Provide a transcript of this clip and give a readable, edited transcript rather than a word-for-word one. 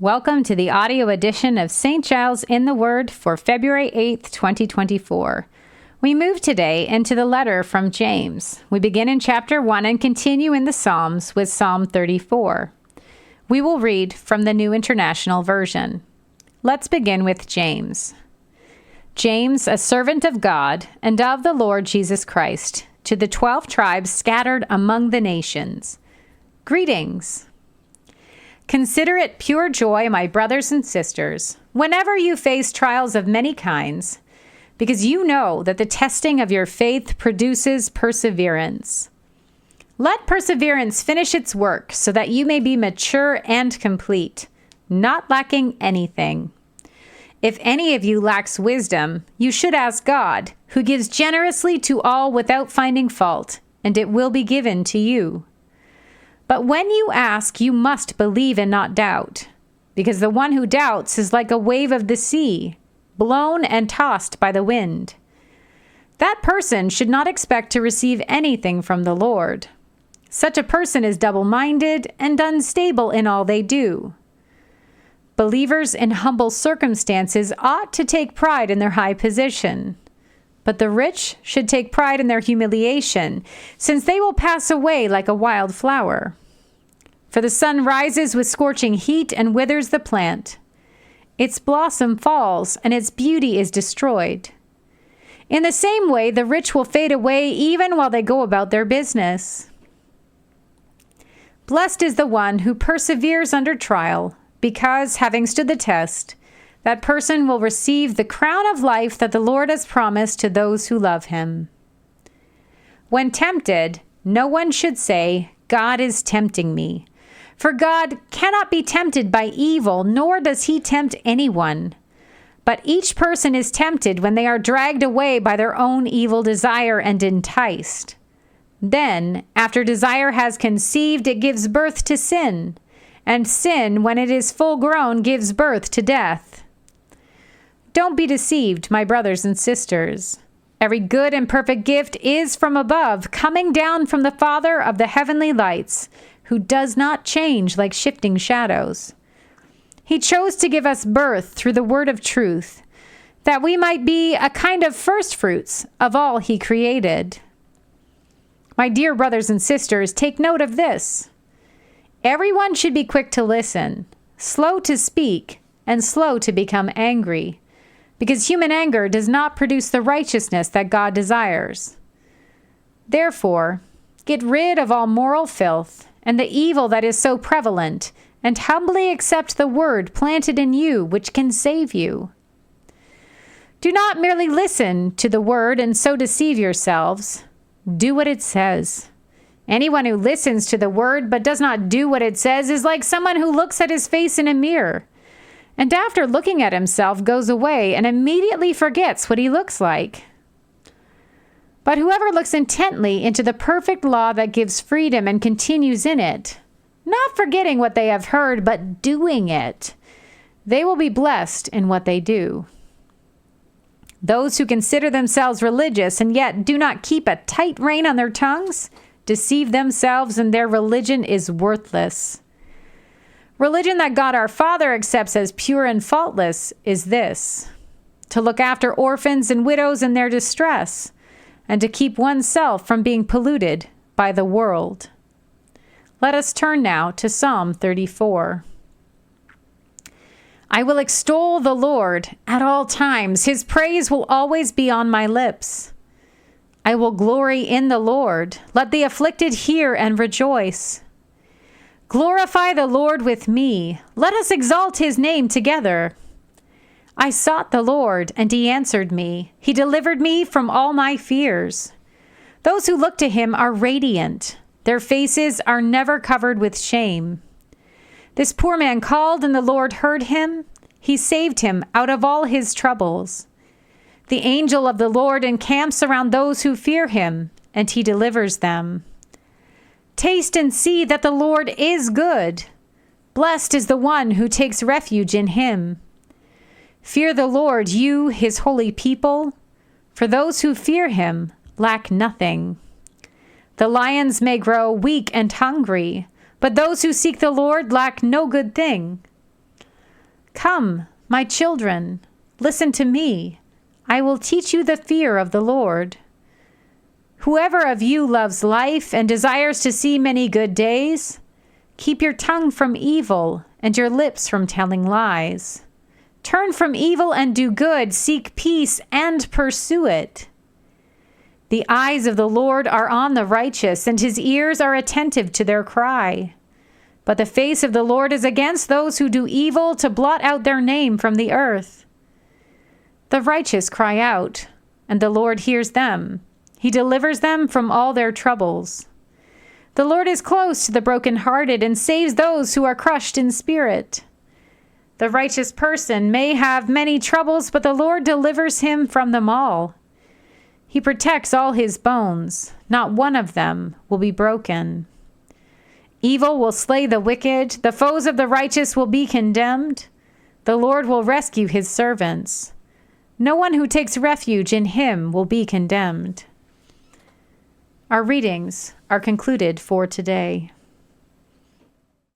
Welcome to the audio edition of St. Giles in the Word for February 8th, 2024. We move today into the letter from James. We begin in chapter 1 and continue in the Psalms with Psalm 34. We will read from the New International Version. Let's begin with James. James, a servant of God and of the Lord Jesus Christ, to the 12 tribes scattered among the nations. Greetings. Consider it pure joy, my brothers and sisters, whenever you face trials of many kinds, because you know that the testing of your faith produces perseverance. Let perseverance finish its work so that you may be mature and complete, not lacking anything. If any of you lacks wisdom, you should ask God, who gives generously to all without finding fault, and it will be given to you. But when you ask, you must believe and not doubt, because the one who doubts is like a wave of the sea, blown and tossed by the wind. That person should not expect to receive anything from the Lord. Such a person is double-minded and unstable in all they do. Believers in humble circumstances ought to take pride in their high position. But the rich should take pride in their humiliation, since they will pass away like a wild flower. For the sun rises with scorching heat and withers the plant. Its blossom falls, and its beauty is destroyed. In the same way, the rich will fade away even while they go about their business. Blessed is the one who perseveres under trial, because, having stood the test, that person will receive the crown of life that the Lord has promised to those who love him. When tempted, no one should say, God is tempting me. For God cannot be tempted by evil, nor does he tempt anyone. But each person is tempted when they are dragged away by their own evil desire and enticed. Then, after desire has conceived, it gives birth to sin. And sin, when it is full grown, gives birth to death. Don't be deceived, my brothers and sisters. Every good and perfect gift is from above, coming down from the Father of the heavenly lights, who does not change like shifting shadows. He chose to give us birth through the word of truth, that we might be a kind of firstfruits of all he created. My dear brothers and sisters, take note of this. Everyone should be quick to listen, slow to speak, and slow to become angry, because human anger does not produce the righteousness that God desires. Therefore, get rid of all moral filth and the evil that is so prevalent, and humbly accept the word planted in you, which can save you. Do not merely listen to the word and so deceive yourselves. Do what it says. Anyone who listens to the word but does not do what it says is like someone who looks at his face in a mirror, and after looking at himself goes away and immediately forgets what he looks like. But whoever looks intently into the perfect law that gives freedom and continues in it, not forgetting what they have heard, but doing it, they will be blessed in what they do. Those who consider themselves religious and yet do not keep a tight rein on their tongues deceive themselves, and their religion is worthless. Religion that God our Father accepts as pure and faultless is this: to look after orphans and widows in their distress, and to keep oneself from being polluted by the world. Let us turn now to Psalm 34. I will extol the Lord at all times. His praise will always be on my lips. I will glory in the Lord. Let the afflicted hear and rejoice. Glorify the Lord with me. Let us exalt his name together. I sought the Lord, and he answered me. He delivered me from all my fears. Those who look to him are radiant. Their faces are never covered with shame. This poor man called, and the Lord heard him. He saved him out of all his troubles. The angel of the Lord encamps around those who fear him, and he delivers them. Taste and see that the Lord is good. Blessed is the one who takes refuge in him. Fear the Lord, you, his holy people, for those who fear him lack nothing. The lions may grow weak and hungry, but those who seek the Lord lack no good thing. Come, my children, listen to me. I will teach you the fear of the Lord. Whoever of you loves life and desires to see many good days, keep your tongue from evil and your lips from telling lies. Turn from evil and do good, seek peace and pursue it. The eyes of the Lord are on the righteous, and his ears are attentive to their cry. But the face of the Lord is against those who do evil, to blot out their name from the earth. The righteous cry out, and the Lord hears them. He delivers them from all their troubles. The Lord is close to the brokenhearted and saves those who are crushed in spirit. The righteous person may have many troubles, but the Lord delivers him from them all. He protects all his bones. Not one of them will be broken. Evil will slay the wicked. The foes of the righteous will be condemned. The Lord will rescue his servants. No one who takes refuge in him will be condemned. Our readings are concluded for today.